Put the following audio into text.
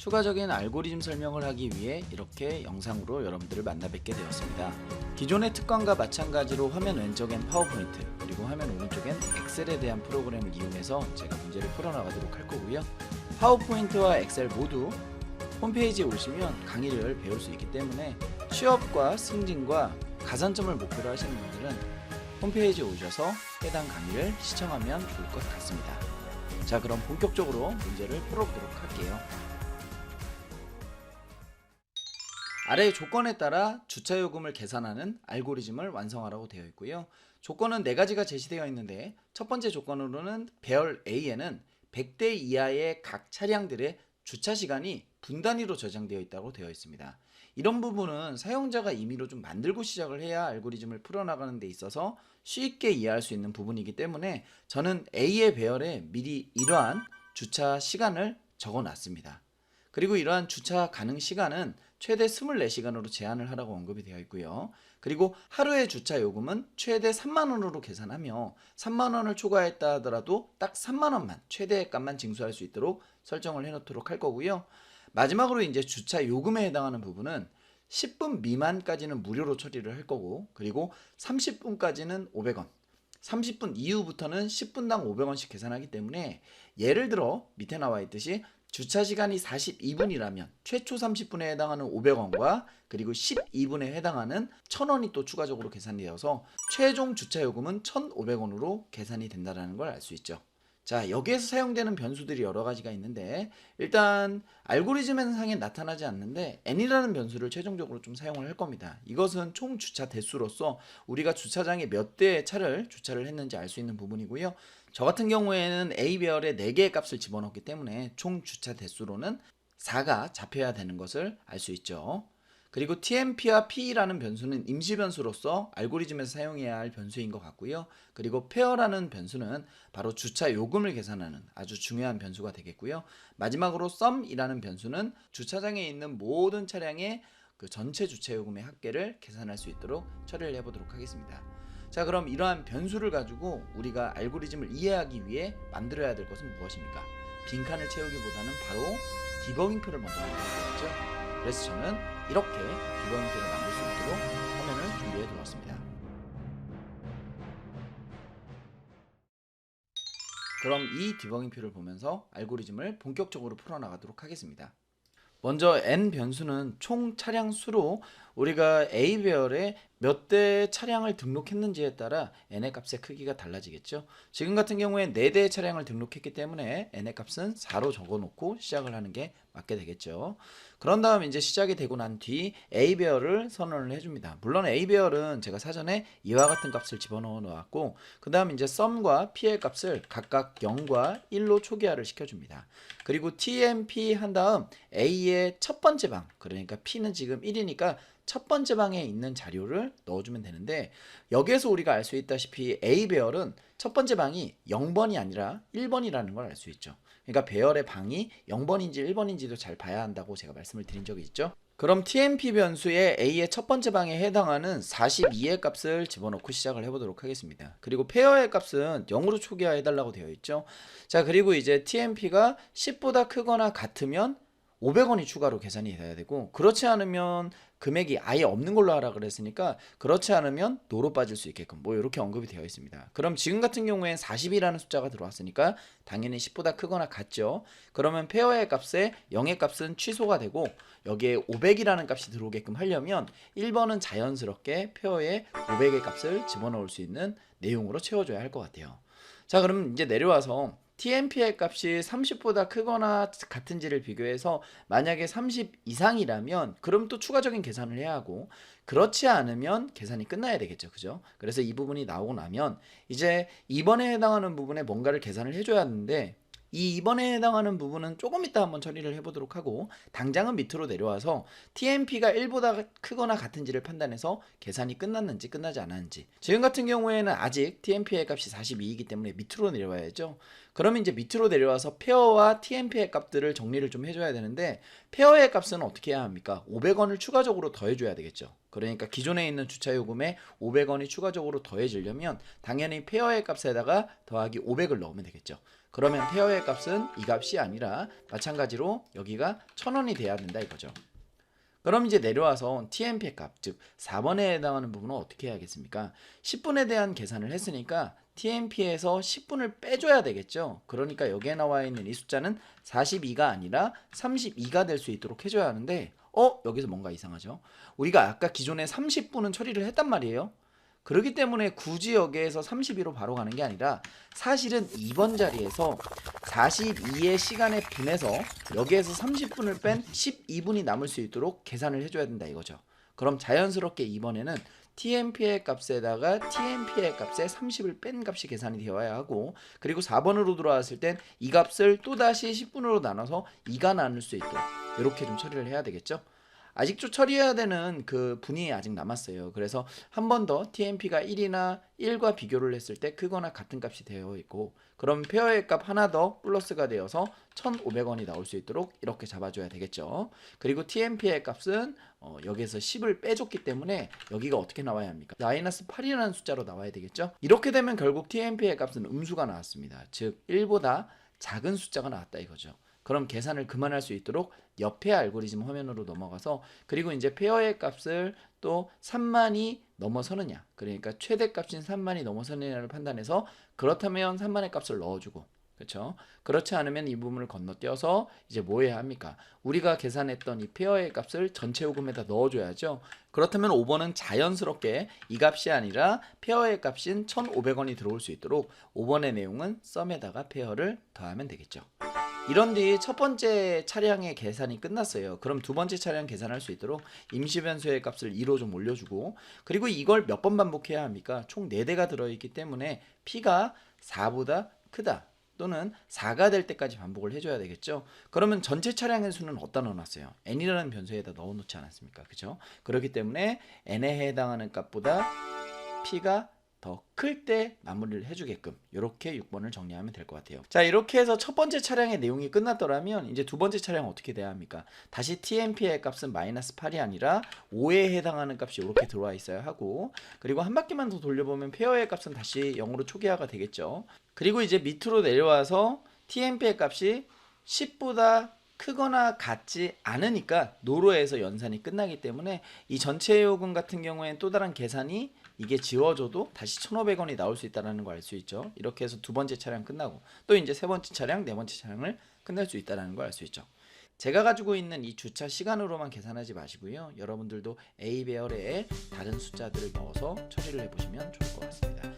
추가적인 알고리즘 설명을 하기 위해 이렇게 영상으로 여러분들을 만나 뵙게 되었습니다. 기존의 특강과 마찬가지로 화면 왼쪽엔 파워포인트, 그리고 화면 오른쪽엔 엑셀에 대한 프로그램을 이용해서 제가 문제를 풀어나가도록 할 거고요. 파워포인트와 엑셀 모두 홈페이지에 오시면 강의를 배울 수 있기 때문에 취업과 승진과 가산점을 목표로 하시는 분들은 홈페이지에 오셔서 해당 강의를 시청하면 좋을 것 같습니다. 자, 그럼 본격적으로 문제를 풀어보도록 할게요. 아래의 조건에 따라 주차요금을 계산하는 알고리즘을 완성하라고 되어 있고요. 조건은 4가지가 제시되어 있는데, 첫 번째 조건으로는 배열 A에는 100대 이하의 각 차량들의 주차 시간이 분 단위로 저장되어 있다고 되어 있습니다. 이런 부분은 사용자가 임의로 좀 만들고 시작을 해야 알고리즘을 풀어나가는 데 있어서 쉽게 이해할 수 있는 부분이기 때문에 저는 A의 배열에 미리 이러한 주차 시간을 적어 놨습니다. 그리고 이러한 주차 가능 시간은 최대 24시간으로 제한을 하라고 언급이 되어 있고요. 그리고 하루의 주차 요금은 최대 3만원으로 계산하며 3만원을 초과했다 하더라도 딱 3만원만 최대 값만 징수할 수 있도록 설정을 해 놓도록 할 거고요. 마지막으로 이제 주차 요금에 해당하는 부분은 10분 미만까지는 무료로 처리를 할 거고, 그리고 30분까지는 500원, 30분 이후부터는 10분당 500원씩 계산하기 때문에, 예를 들어 밑에 나와 있듯이 주차 시간이 42분이라면 최초 30분에 해당하는 500원과 그리고 12분에 해당하는 1000원이 또 추가적으로 계산이 되어서 최종 주차 요금은 1500원으로 계산이 된다는 걸 알 수 있죠. 자, 여기에서 사용되는 변수들이 여러 가지가 있는데, 일단 알고리즘 현상에 나타나지 않는데 n이라는 변수를 최종적으로 좀 사용을 할 겁니다. 이것은 총 주차 대수로서 우리가 주차장에 몇 대의 차를 주차를 했는지 알 수 있는 부분이고요. 저 같은 경우에는 A배열에 4개의 값을 집어넣기 때문에 총 주차 대수로는 4가 잡혀야 되는 것을 알 수 있죠. 그리고 TMP와 P라는 변수는 임시 변수로서 알고리즘에서 사용해야 할 변수인 것 같고요. 그리고 페어라는 변수는 바로 주차 요금을 계산하는 아주 중요한 변수가 되겠고요. 마지막으로 sum이라는 변수는 주차장에 있는 모든 차량의 그 전체 주차 요금의 합계를 계산할 수 있도록 처리를 해보도록 하겠습니다. 자, 그럼 이러한 변수를 가지고 우리가 알고리즘을 이해하기 위해 만들어야 될 것은 무엇입니까? 빈칸을 채우기보다는 바로 디버깅표를 먼저 만들어야겠죠. 그래서 저는 이렇게 디버깅표를 만들 수 있도록 화면을 준비해 두었습니다. 그럼 이 디버깅표를 보면서 알고리즘을 본격적으로 풀어나가도록 하겠습니다. 먼저 n 변수는 총 차량 수로 우리가 A 배열에 몇 대 차량을 등록했는지에 따라 n의 값의 크기가 달라지겠죠. 지금 같은 경우에 4대의 차량을 등록했기 때문에 n의 값은 4로 적어놓고 시작을 하는 게 맞게 되겠죠. 그런 다음 이제 시작이 되고 난 뒤 A 배열을 선언을 해줍니다. 물론 A 배열은 제가 사전에 이와 같은 값을 집어넣어 놓았고, 그 다음 이제 sum과 p의 값을 각각 0과 1로 초기화를 시켜줍니다. 그리고 TMP 한 다음 A의 첫 번째 방, 그러니까 P는 지금 1이니까 첫 번째 방에 있는 자료를 넣어주면 되는데, 여기에서 우리가 알 수 있다시피 A 배열은 첫 번째 방이 0번이 아니라 1번이라는 걸 알 수 있죠. 그러니까 배열의 방이 0번인지 1번인지도 잘 봐야 한다고 제가 말씀을 드린 적이 있죠. 그럼 TMP 변수의 A의 첫 번째 방에 해당하는 42의 값을 집어넣고 시작을 해보도록 하겠습니다. 그리고 페어의 값은 0으로 초기화해달라고 되어 있죠. 자, 그리고 이제 TMP가 10보다 크거나 같으면 500원이 추가로 계산이 돼야 되고, 그렇지 않으면 금액이 아예 없는 걸로 하라 그랬으니까 그렇지 않으면 노로 빠질 수 있게끔 뭐 이렇게 언급이 되어 있습니다. 그럼 지금 같은 경우엔 40이라는 숫자가 들어왔으니까 당연히 10보다 크거나 같죠. 그러면 페어의 값에 0의 값은 취소가 되고, 여기에 500이라는 값이 들어오게끔 하려면 1번은 자연스럽게 페어에 500의 값을 집어넣을 수 있는 내용으로 채워줘야 할 것 같아요. 자, 그럼 이제 내려와서 TMP의 값이 30보다 크거나 같은지를 비교해서 만약에 30 이상이라면 그럼 또 추가적인 계산을 해야 하고, 그렇지 않으면 계산이 끝나야 되겠죠. 그죠? 그래서 이 부분이 나오고 나면 이제 2번에 해당하는 부분에 뭔가를 계산을 해줘야 하는데, 이 2번에 해당하는 부분은 조금 이따 한번 처리를 해보도록 하고, 당장은 밑으로 내려와서 TMP가 1보다 크거나 같은지를 판단해서 계산이 끝났는지 끝나지 않았는지, 지금 같은 경우에는 아직 TMP의 값이 42이기 때문에 밑으로 내려와야죠. 그러면 이제 밑으로 내려와서 페어와 TMP의 값들을 정리를 좀 해줘야 되는데, 페어의 값은 어떻게 해야 합니까? 500원을 추가적으로 더해줘야 되겠죠. 그러니까 기존에 있는 주차요금에 500원이 추가적으로 더해지려면 당연히 페어의 값에다가 더하기 500을 넣으면 되겠죠. 그러면 페어의 값은 이 값이 아니라 마찬가지로 여기가 1000원이 돼야 된다 이거죠. 그럼 이제 내려와서 TMP의 값, 즉 4번에 해당하는 부분은 어떻게 해야겠습니까? 10분에 대한 계산을 했으니까 TMP에서 10분을 빼줘야 되겠죠. 그러니까 여기에 나와 있는 이 숫자는 42가 아니라 32가 될 수 있도록 해줘야 하는데 여기서 뭔가 이상하죠. 우리가 아까 기존에 30분은 처리를 했단 말이에요. 그렇기 때문에 굳이 여기에서 32로 바로 가는 게 아니라 사실은 2번 자리에서 42의 시간에 분해서 여기에서 30분을 뺀 12분이 남을 수 있도록 계산을 해줘야 된다 이거죠. 그럼 자연스럽게 이번에는 TMP의 값에다가 TMP의 값에 30을 뺀 값이 계산이 되어야 하고, 그리고 4번으로 들어왔을 땐 이 값을 또다시 10분으로 나눠서 2가 나눌 수 있도록 이렇게 좀 처리를 해야 되겠죠. 아직도 처리해야 되는 그 분이 아직 남았어요. 그래서 한 번 더 TMP가 1이나 1과 비교를 했을 때 크거나 같은 값이 되어 있고, 그럼 페어의 값 하나 더 플러스가 되어서 1,500원이 나올 수 있도록 이렇게 잡아줘야 되겠죠. 그리고 TMP의 값은 여기에서 10을 빼줬기 때문에 여기가 어떻게 나와야 합니까? 마이너스 8이라는 숫자로 나와야 되겠죠. 이렇게 되면 결국 TMP의 값은 음수가 나왔습니다. 즉 1보다 작은 숫자가 나왔다 이거죠. 그럼 계산을 그만할 수 있도록 옆에 알고리즘 화면으로 넘어가서, 그리고 이제 페어의 값을 또 3만이 넘어서느냐, 그러니까 최대값인 3만이 넘어서느냐를 판단해서 그렇다면 3만의 값을 넣어주고, 그렇죠? 그렇지 않으면 이 부분을 건너뛰어서 이제 뭐 해야 합니까? 우리가 계산했던 이 페어의 값을 전체 요금에다 넣어줘야죠. 그렇다면 5번은 자연스럽게 이 값이 아니라 페어의 값인 1,500원이 들어올 수 있도록 5번의 내용은 썸에다가 페어를 더하면 되겠죠. 이런 뒤 첫 번째 차량의 계산이 끝났어요. 그럼 두 번째 차량 계산할 수 있도록 임시 변수의 값을 2로 좀 올려주고, 그리고 이걸 몇 번 반복해야 합니까? 총 4대가 들어있기 때문에 P가 4보다 크다 또는 4가 될 때까지 반복을 해줘야 되겠죠. 그러면 전체 차량의 수는 어디다 넣어놨어요? n이라는 변수에다 넣어놓지 않았습니까? 그죠? 그렇기 때문에 n에 해당하는 값보다 P가 더 클 때 마무리를 해주게끔 이렇게 6번을 정리하면 될 것 같아요. 자, 이렇게 해서 첫 번째 차량의 내용이 끝났더라면 이제 두 번째 차량은 어떻게 돼야 합니까? 다시 TMP의 값은 마이너스 8이 아니라 5에 해당하는 값이 이렇게 들어와 있어야 하고, 그리고 한 바퀴만 더 돌려보면 페어의 값은 다시 0으로 초기화가 되겠죠. 그리고 이제 밑으로 내려와서 TMP의 값이 10보다 크거나 같지 않으니까 노로에서 연산이 끝나기 때문에 이 전체 요금 같은 경우에는 또 다른 계산이 이게 지워져도 다시 1,500원이 나올 수 있다는 걸 알 수 있죠. 이렇게 해서 두 번째 차량 끝나고 또 이제 세 번째 차량, 네 번째 차량을 끝낼 수 있다는 걸 알 수 있죠. 제가 가지고 있는 이 주차 시간으로만 계산하지 마시고요. 여러분들도 A 배열에 다른 숫자들을 넣어서 처리를 해보시면 좋을 것 같습니다.